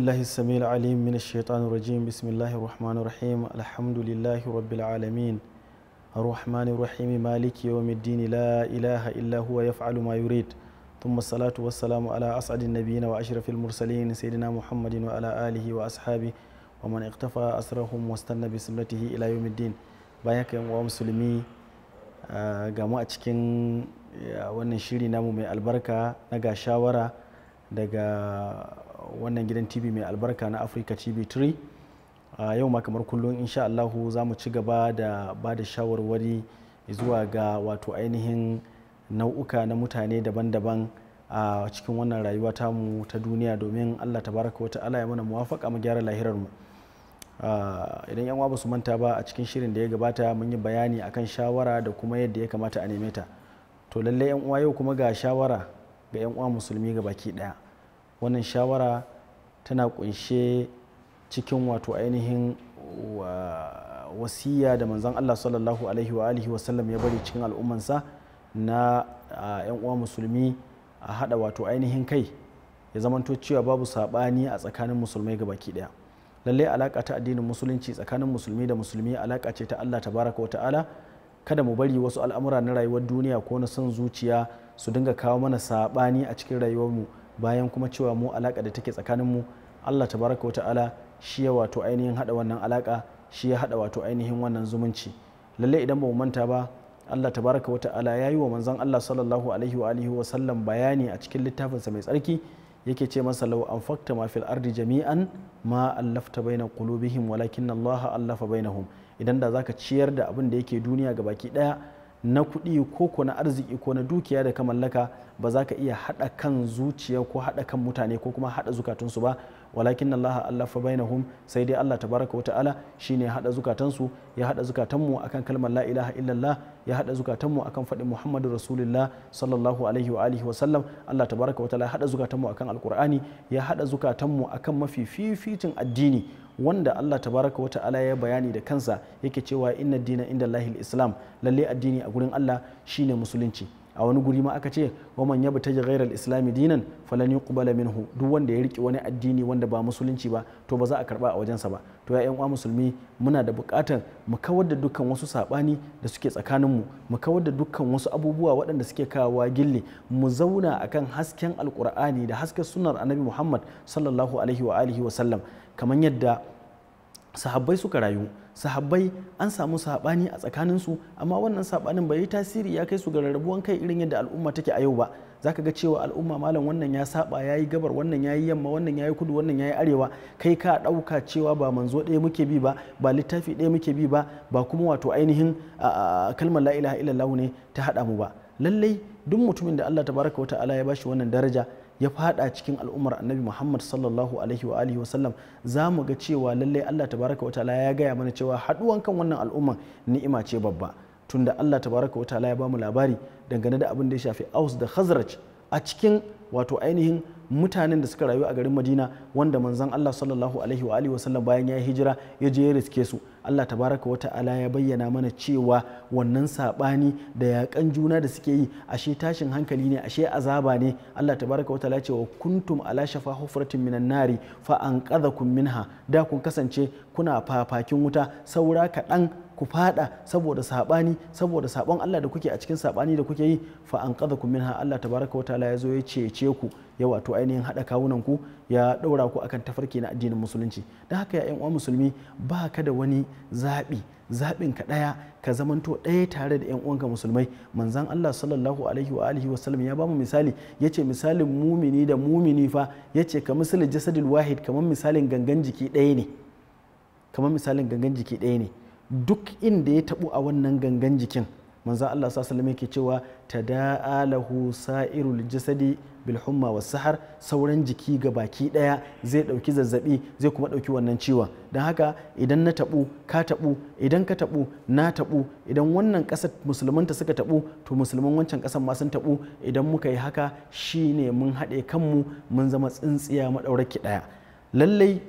بالله السميع العليم من الشيطان الرجيم بسم الله الرحمن الرحيم الحمد لله رب العالمين الرحمن الرحيم مالك يوم الدين لا إله إلا هو يفعل ما يريد ثم الصلاة والسلام على أسعد النبيين وأشرف المرسلين سيدنا محمد وعلى آله وأصحابه ومن اقتفى أثرهم واستنى بسنته إلى يوم الدين بايك ومسلمي gamu a cikin wannan shiri namu mai albarka na ga shawara daga wannan gidan TV mai albarka na Africa TV3. Yau ma kamar kullum insha Allahu za mu ci gaba da ba da shawarwari zuwa ga wato ainihin nau'uka na mutane daban-daban a cikin wannan rayuwa tamu ta duniya domin Allah tabaraka wa ta'ala ya mana muwafaka mu gyara lahirar mu. Idan yan uwa ba su manta ba a cikin shirin da ya gabata mun yi bayani akan shawara da kuma yadda ya kamata a neme ta. To lallai yan uwa yau kuma ga shawara ga yan uwa musulmi ga baki daya. Wannan shawara tana kunshe cikin wato ainihin wasiya da manzon Allah sallallahu alaihi wa sallam ya bari cikin al'ummansa na yan uwa musulmi a hada wato ainihin kai ya zamanto cewa babu sabani a tsakanin musulmai ga baki daya. Lallai alaka ta addinin musulunci tsakanin musulmi da musulmi alaka ce ta Allah tabaraka wa ta'ala. Kada mu bari wasu al'amura na rayuwar duniya ko na son zuciya su dinga kawo mana sabani a cikin rayuwarmu bayan kuma cewa mu alaka da take tsakanin mu Allah tabaraka wa ta'ala shi ya wato ainihin hada wannan alaka, shi ya hada wato ainihin wannan zumunci. Lallai idan ba mu manta ba Allah tabaraka wa ta'ala ya yi wa manzon Allah sallallahu alaihi wa sallam bayani a cikin littafinsa mai tsarki yake ce masa lau anfaqta ma fil ardi jami'an ma allafta baina qulubihim walakin Allah allafa bainahum. Idan da zaka ciyar da abin da yake duniya ga baki daya na kuɗi ko na arziki ko na dukiya da ka mallaka ba za ka iya haɗa kan zuciya ko haɗa kan mutane ko kuma haɗa zukatunsu ba, walakin Allah allafa bainahum, sai dai Allah tabaraka wa ta'ala shine haɗa zukatansu, ya haɗa zukatanmu akan kalmar la ilaha illallah, ya haɗa zukatanmu akan faɗin Muhammadu Rasulullah sallallahu alaihi wa sallam. Allah tabaraka wa ta'ala ya haɗa zukatanmu akan alqur'ani, ya haɗa zukatanmu akan mafi fificin addini wanda Allah tabaraka wa ta'ala ya bayani da kansa yake cewa inna dina inda Allahil Islam, lalle addini a gurin Allah shine musulunci. A wani guri ma aka ce wa man yabtaji ghairal islami dinan falan yuqbala minhu, duk wanda ya riki wani addini wanda ba musulunci ba to ba za a karba a wajensa ba. To ya yan uwa musulmi muna da buƙatar mu kawar da dukkan wasu sabani da suke tsakanin mu kawar da dukkan wasu abubuwa waɗanda suke kawowa gille, mu zauna akan hasken alqur'ani da hasken sunnar annabi Muhammad sallallahu alaihi wa sallam kamar yadda sahabbai suka rayu. Sahabbai an samu sabani a tsakaninsu amma wannan sabanin bai yi tasiri ya kai su ga rarrabuwan kai irin yadda al'umma take a yau ba. Zaka ga cewa al'umma malam wannan ya saba yayi gabar, wannan yayi yamma, wannan yayi kudu, wannan yayi arewa, kai ka dauka cewa ba manzo ɗaya muke bi ba, ba littafi ɗaya muke bi ba, ba kuma wato ainihin kalmar la ilaha illallah ne ta hada mu ba. Lallai duk mutumin da Allah tabaraka wa ta'ala ya bashi wannan daraja ya fada cikin al'ummar annabi Muhammad sallallahu alaihi wa sallam, za mu ga cewa lallai Allah tabaraka wa ta'ala ya gaya mana cewa haduwan kan wannan al'umman ni'ima ce babba, tunda Allah tabaraka wa ta'ala ya bamu labari dangane da abin da ya shafi Aus da Khazraj a cikin wato ainihin mutanen da suka rayu a garin Madina wanda manzon Allah sallallahu alaihi wa sallam bayan ya hijira ya je ya riske su. Allah tabaraka wa ta'ala ya bayyana mana cewa wannan sabani da yakan juna da suke yi ashe tashin hankali ne, ashe azaba ne. Allah tabaraka wa ta'ala ya ce wa kuntum ala shafa hufratin minan nari fa anqadhakum minha, da kun kasance kuna fafakin wuta saura kaɗan ku fada saboda sabani, saboda sabon Allah da kuke a cikin sabani da kuke yi, fa anqadhakum minha. Allah tabaraka wa ta'ala ya zo ya cece ku, ya wato ainihin hada kawunan ku, ya daura ku akan tafarki na addinin musulunci. Dan haka ya uwa musulmi ba ka da wani zaɓin ka ɗaya ka zamanto ɗaya tare da 'yan uwanka musulmai. Manzan Allah sallallahu alaihi wa sallam ya ba mu misali, ya ce misalin mumini da mumini fa, ya ce ka misalin jasadil wahid, kamar misalin gangan jiki ɗaya ne, kamar misalin gangan jiki ɗaya ne. Duk inda ya taɓu a wannan gangan jikin manzan Allah sallallahu alaihi wa sallam yake cewa tada'alahu sa'irul jasadi bil humma was sahar, sauran jiki ga baki daya zai dauki zazzabi, zai kuma dauki wannan ciwon. Dan haka idan na tabu ka tabu, idan ka tabu na tabu, idan wannan kasar musulmanta suka tabu to musulman wancan kasar ma sun tabu. Idan muka yi haka shine mun haɗe kanmu mun zama tsintsiya maɗauraki daya. Lallai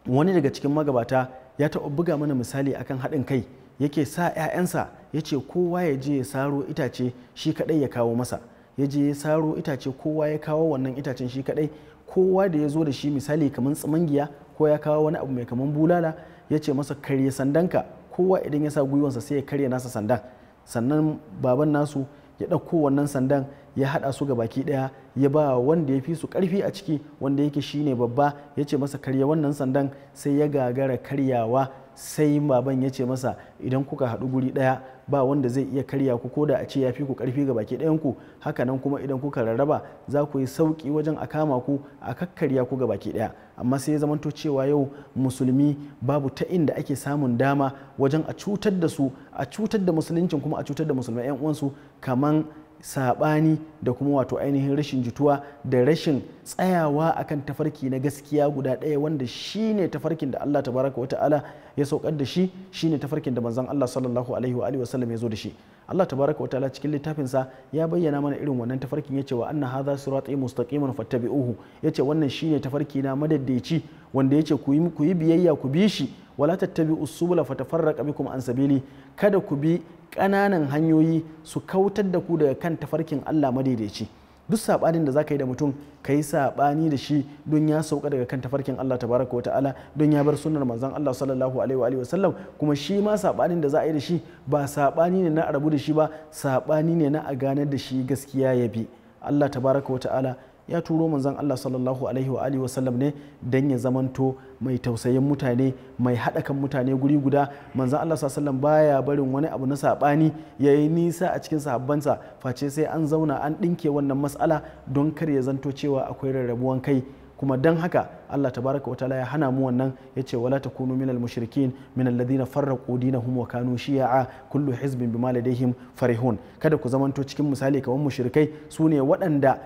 wani daga cikin magabata ya taɓa buga mana misali akan haɗin kai, yake sa 'ya'yansa ya ce kowa ya je ya saro itace shi kaɗai ya kawo masa, ya je ya saro itace kowa ya kawo wannan itacen shi kaɗai, kowa da ya zo da shi misali kamar tsimangiya ko ya kawo wani abu mai kamar bulala ya ce masa karye sandanka, kowa idan ya sa gwiwansa sai ya karya nasa sandan, sannan baban nasu ya ɗauko wannan sandan ya haɗa su ga baki ɗaya ya ba wanda ya fi su ƙarfi a ciki wanda yake shine babba, ya ce masa karya wannan sandan sai ya gagara karyawa, sai baban ya ce masa idan kuka haɗu guri ɗaya ba wanda zai iya karya ku ko da a ce ya fi ku ƙarfi ga baki ɗayanku, hakanan kuma idan kuka rarraba za ku yi sauƙi wajen a kama ku a kakkarya ku ga baki ɗaya. Amma sai ya zamanto cewa yau musulmi babu ta inda ake samun dama wajen a cutar da su, a cutar da musuluncin kuma a cutar da musulmai 'yan uwansu kaman saɓani da kuma wato ainihin rashin jituwa da rashin tsayawa akan tafarki na gaskiya guda ɗaya wanda shine tafarkin da Allah tabaraka wata'ala ya saukar da shi, shine tafarkin da manzon Allah sallallahu alaihi wa alihi wasallam ya zo da shi. Allah tabaraka wata'ala cikin littafinsa ya bayyana mana irin wannan tafarkin, yace wa anna hadha sirati mustaqiman fattabi'uhu, yace wannan shine tafarki na madaddaici wanda yace ku yi biyayya ku bi shi, wala tattabi'us subula fatafarraqa bikum an sabili, kada ku bi ƙananan hanyoyi su kautar da ku daga kan tafarkin Allah madaidaici. Duk saɓanin da za ka yi da mutum ka yi saɓani da shi don ya sauka daga kan tafarkin Allah tabaraka wa ta'ala, don ya bar sunnar manzon Allah sallallahu alaihi wa sallam, kuma shi ma saɓanin da za a yi da shi ba saɓani ne na a rabu da shi ba, saɓani ne na a ganar da shi gaskiya ya bi. Allah tabaraka wa ta'ala ya turo manzon Allah sallallahu alaihi wa sallam ne dan ya zamanto mai tausayin mutane, mai haɗa kan mutane guri guda. Manzon Allah sallallahu alaihi wa sallam baya barin wani abu na saɓani ya yi nisa a cikin sahabbansa face sai an zauna an ɗinke wannan mas'ala don kar ya zanto cewa akwai rarrabuwan kai. Kuma dan haka Allah tabaraka wa ta'ala ya hana mu wannan, yace wala takunu minal mushrikin minal ladina farraqu dinahum wa kanu shi'a kullu hizbin bima ladayhim farihun. Kada ku zamanto cikin misali kamar mushrikai, su ne waɗanda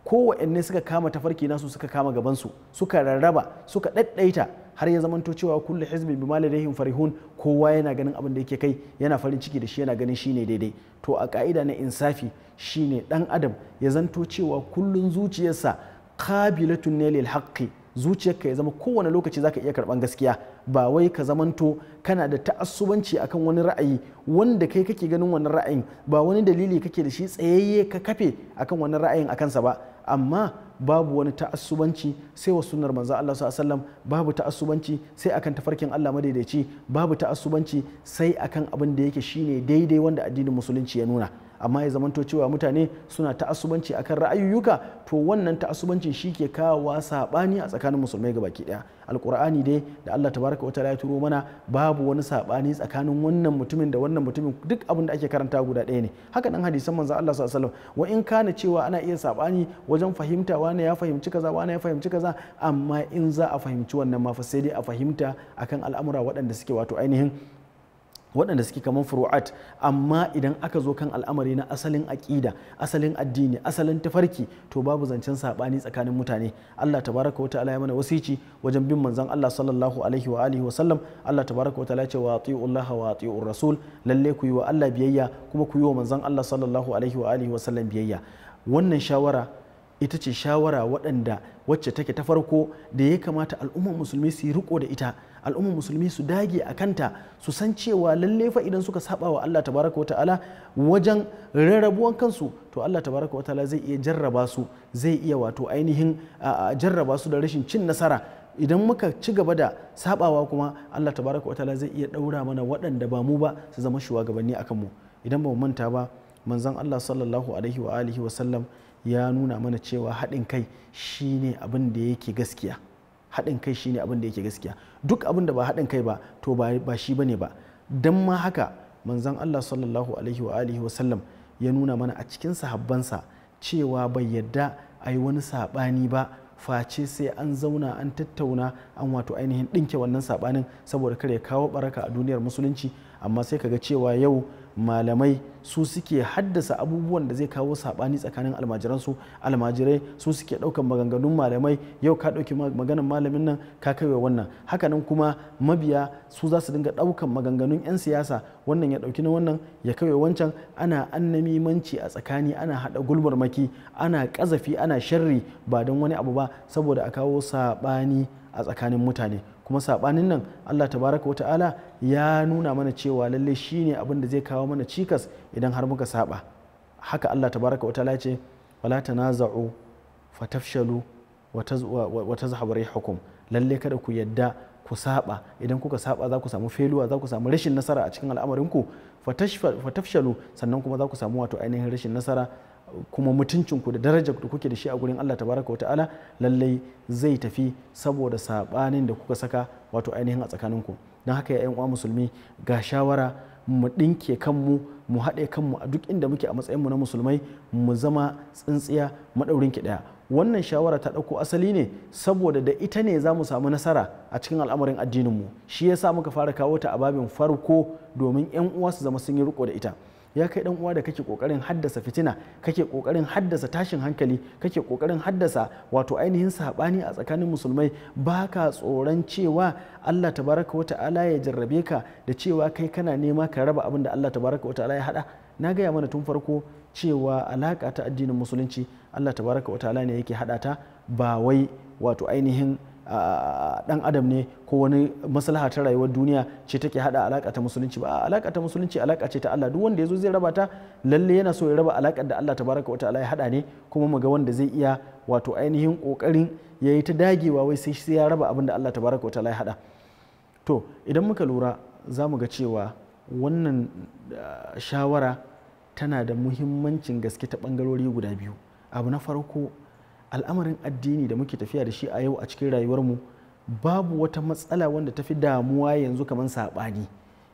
kowanne suka kama tafarki nasu suka kama gabansu, suka rarraba, suka ɗaɗɗaita har ya zamanto cewa kullu hizbin bima ladayhim farihun, kowa yana ganin abin da yake kai yana farin ciki da shi, yana ganin shine daidai. To a ka'ida na insafi shine dan adam ya zanto cewa kullun zuciyarsa qabilatun ne lil haqqi, zuciyarka ya zama kowane lokaci zaka iya karban gaskiya, ba wai ka zamanto kana da ta'assubanci akan wani ra'ayi wanda kai kake ganin wannan ra'ayin ba wani dalili kake da shi tsayayye ka kafe akan wannan ra'ayin akan sa ba, amma babu wani ta'assubanci sai wa sunnar manzo Allah sallallahu alaihi wasallam, babu ta'assubanci sai akan tafarkin Allah madaidaici, babu ta'assubanci sai akan abin da yake shine daidai wanda addinin musulunci ya nuna. Amma ya zamanto cewa mutane suna ta'assubanci akan ra'ayoyuka, to wannan ta'assubancin shi ke kawo sabani a tsakanin musulmai gabaki daya. Alqur'ani dai da Allah tabaraka wa ta'ala ya turo mana babu wani sabani tsakanin wannan mutumin da wannan mutumin, duk abin da ake karanta guda ɗaya ne. Haka nan hadisan manzo Allah sallallahu alaihi wasallam, wa in kana cewa ana iya sabani wajen fahimta, wani ya fahimci kaza wani ya fahimci kaza, amma in za a fahimci wannan ma fa sai dai a fahimta akan al'amura waɗanda suke wato ainihin waɗanda suke kamar furu'at. Amma idan aka zo kan al'amari na asalin aƙida, asalin addini, asalin tafarki, to babu zancen saɓani tsakanin mutane. Allah tabaraka wa ta'ala ya mana wasici wajen bin manzon Allah sallallahu alaihi wa alihi wa sallam. Allah tabaraka wa ta'ala ya ce wa atiullaha wa atiur rasul, lalle ku yi wa Allah biyayya kuma ku yi wa manzon Allah sallallahu alaihi wa alihi wa sallam biyayya. Wannan shawara ita ce shawara wacce take ta farko da ya kamata al'ummar musulmi su yi riko da ita, al'ummar musulmi su dage a kanta, su san cewa lalle fa idan suka saba wa Allah tabaraka wa ta'ala wajen rarrabuwan kansu, to Allah tabaraka wa ta'ala zai iya jarraba su, zai iya wato ainihin jarraba su da rashin cin nasara. Idan muka ci gaba da sabawa kuma Allah tabaraka wa ta'ala zai iya daura mana waɗanda ba mu ba su zama shugabanni akan mu. Idan ba mu manta ba, manzon Allah sallallahu alaihi wa alihi wa sallam ya nuna mana cewa haɗin kai shine abin da yake gaskiya. Haɗin kai shine abin da yake gaskiya. Duk abin da ba haɗin kai ba to ba shi bane ba. Dan ma haka manzon Allah sallallahu alaihi wa alihi wa sallam ya nuna mana a cikin sahabbansa cewa bai yadda a yi wani saɓani ba face sai an zauna an tattauna an wato ainihin ɗinke wannan saɓanin saboda kar ya kawo baraka a duniyar musulunci. Amma sai kaga cewa yau malamai su suke haddasa abubuwan da zai kawo saɓani tsakanin almajiransu, almajirai su suke ɗaukan maganganun malamai, yau ka ɗauki maganan malamin nan ka kaiwa wannan. Hakanan kuma mabiya su za su dinga ɗaukan maganganun 'yan siyasa, wannan ya ɗauki na wannan ya kaiwa wancan, ana annamimanci a tsakani, ana haɗa gulmarmaki, ana ƙazafi, ana sharri ba don wani abu ba saboda a kawo saɓani a tsakanin mutane. Kuma saɓanin nan Allah tabaraka wa ta'ala ya nuna mana cewa lalle shine abin da zai kawo mana cikas idan har muka saba. Haka Allah tabaraka wa ta'ala ce wala tanaza'u fatafshalu wa tazhab rihukum, lalle kada ku yadda ku saba, idan kuka saba za ku samu feluwa, za ku samu rashin nasara a cikin al'amarinku, fatafshalu, sannan kuma za ku samu wato ainihin rashin nasara, kuma mutuncinku da darajar da kuke da shi a gurin Allah tabaraka wata'ala lallai zai tafi saboda sabanin da kuka saka wato ainihin a tsakaninku. don haka ya uwa musulmi ga shawara, mu ɗinke kanmu, mu haɗe kanmu a duk inda muke a matsayinmu na musulmai, mu zama tsintsiya maɗaurin ki ɗaya. Wannan shawara ta ɗauko asali ne saboda da ita ne za mu samu nasara a cikin al'amarin addininmu. Shi ya sa muka fara kawo ta a babin farko domin 'yan uwa su zama sun yi riko da ita. Ya kai ɗan uwa da kake ƙoƙarin haddasa fitina, kake ƙoƙarin haddasa tashin hankali, kake ƙoƙarin haddasa wato ainihin saɓani a tsakanin musulmai, ba ka tsoron cewa Allah tabaraka wa ta'ala ya jarrabe ka da cewa kai kana nema ka raba abin da Allah tabaraka wa ta'ala ya haɗa. Na gaya mana tun farko cewa alaƙa ta addinin musulunci Allah tabaraka wa ta'ala ne yake haɗa ta, ba wai wato ainihin dan adam ne ko wani maslaha ta rayuwar duniya ce take hada alaka ta musulunci ba. Alaka ta musulunci alaka ce ta Allah. Duk wanda yazo zai raba ta lalle yana so ya raba alakar da Allah tabaraka wataala ya hada ne, kuma mu ga wanda zai iya wato ainihin kokarin yayi ta dagewa wai sai ya raba abin da Allah tabaraka wataala ya hada. To idan muka lura za mu ga cewa wannan shawara tana da muhimmancin gaske ta bangarori guda biyu. Abu na farko, al'amarin addini da muke tafiya da shi a yau a cikin rayuwarmu, babu wata matsala wanda ta fi damuwa yanzu kamar saɓani.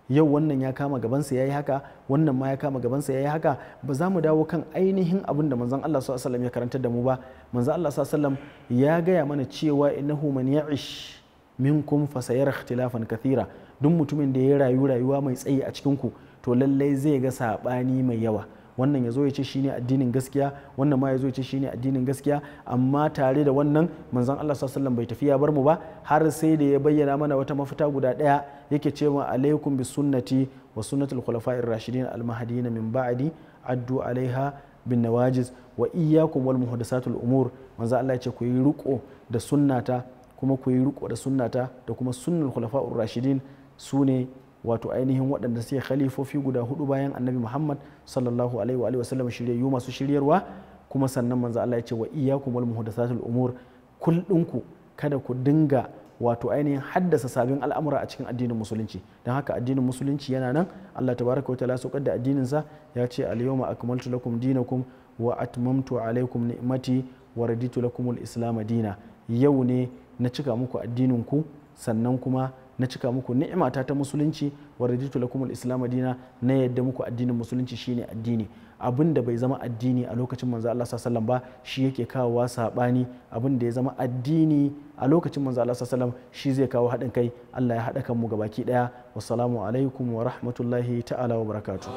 Yau wannan ya kama gabansa ya yi haka, wannan ma ya kama gabansa ya yi haka. Ba za mu dawo kan ainihin abin da manzon Allah sallallahu alaihi wasallam ya karantar da mu ba. Manzon Allah sallallahu alaihi wasallam ya gaya mana cewa innahu man ya'ish minkum fasayara ikhtilafan kathira. Duk mutumin da ya rayu rayuwa mai tsayi a cikin ku, to lallai zai ga saɓani mai yawa. Wannan ya zo ya ce shi ne addinin gaskiya, wannan ma ya zo ya ce shi ne addinin gaskiya, amma tare da wannan manzon Allah sallallahu alaihi wasallam bai tafi ya bar mu ba, har sai da ya bayyana mana wata mafita guda ɗaya. Yake cewa alaikum bis sunnati wa sunnatul khulafa'ir rashidin al mahdiyyin min ba'di addu alaiha bin nawajiz wa iyyakum wal muhdathatul umur. Manzon Allah ya ce ku yi riko da sunnata, kuma ku yi riko da sunnata da kuma sunnul khulafa'ur rashidin, sune wato ainihin waɗanda suke khalifofi guda hudu bayan annabi Muhammad sallallahu alaihi wa sallam, shiryayyu masu shiryarwa. Kuma sannan manzo Allah ya ce wa iyyakum wal muhdathatul umur, kullunku kada ku dinga wato ainihin haddasa sabbin al'amura a cikin addinin musulunci. Don haka addinin musulunci yana nan. Allah tabaraka wa ta'ala saukar da addinin sa ya ce al-yawma akmaltu lakum dinakum wa atmamtu alaykum ni'mati wa raditu lakum al-islam dina. Yau ne na cika muku addinin ku, sannan kuma na cika muku ni'imata ta musulunci, wa raditu lakum al-islam dina, na yadda muku addinin musulunci shine addini. Abin da bai zama addini a lokacin manzo Allah sallallahu alaihi wasallam ba shi yake kawowa sabani. Abin da ya zama addini a lokacin manzo Allah sallallahu alaihi wasallam shi zai kawo haɗin kai. Allah ya haɗa kanmu gabaki daya. Wassalamu alaikum wa rahmatullahi ta'ala wa barakatuh.